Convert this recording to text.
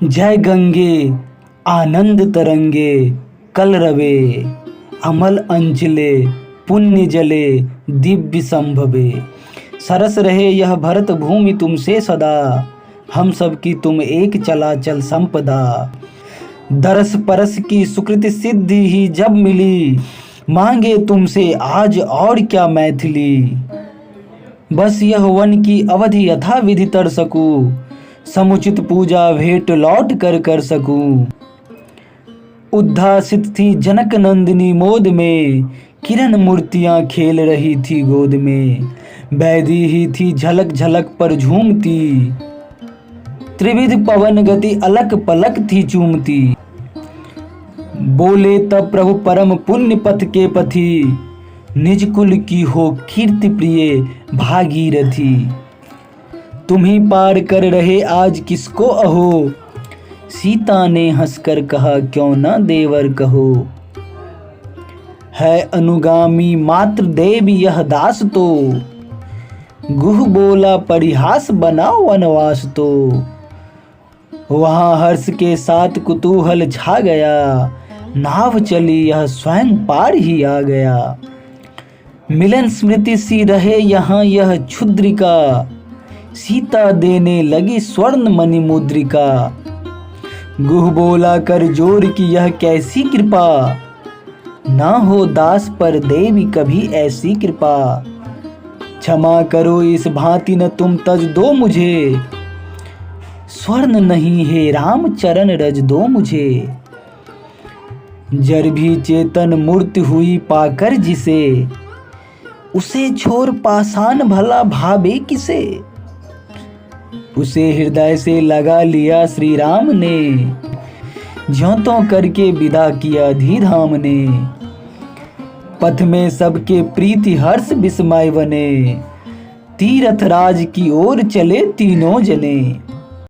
जय गंगे आनंद तरंगे कल रवे, अमल अंचले पुण्य जले दिव्य संभवे। सरस रहे यह भरत भूमि तुमसे सदा, हम सब की तुम एक चलाचल संपदा। दरस परस की सुकृति सिद्धि ही जब मिली, मांगे तुमसे आज और क्या मैथिली। बस यह वन की अवधि यथा विधि तर सकूं, समुचित पूजा भेंट लौट कर सकूं। उद्भासित थी जनक नंदिनी मोद में, किरण मूर्तियां खेल रही थी गोद में। बैदी ही थी झलक झलक पर झूमती, त्रिविध पवन गति अलक पलक थी चूमती। बोले तब प्रभु परम पुण्य पथ के पथी, निज कुल की हो कीर्ति प्रिय भागीरथी। तुम ही पार कर रहे आज किसको अहो, सीता ने हंसकर कहा क्यों ना देवर कहो। है अनुगामी मात्र देव यह दास तो, गुह बोला परिहास बना वनवास तो। वहां हर्ष के साथ कुतूहल छा गया, नाव चली यह स्वयं पार ही आ गया। मिलन स्मृति सी रहे यहाँ यह क्षुद्रिका, सीता देने लगी स्वर्ण मणि मुद्रिका। गुह बोला कर जोर की यह कैसी कृपा, ना हो दास पर देवी कभी ऐसी कृपा। क्षमा करो इस भांति न तुम तज दो मुझे, स्वर्ण नहीं है राम चरण रज दो मुझे। जर भी चेतन मूर्ति हुई पाकर जिसे, उसे छोड़ पाषाण भला भावे किसे। उसे हृदय से लगा लिया श्री राम ने, ज्यों त्यों करके विदा किया धीधाम ने। पथ में सबके प्रीति हर्ष विस्मय बने, तीरथ राज की ओर चले तीनों जने।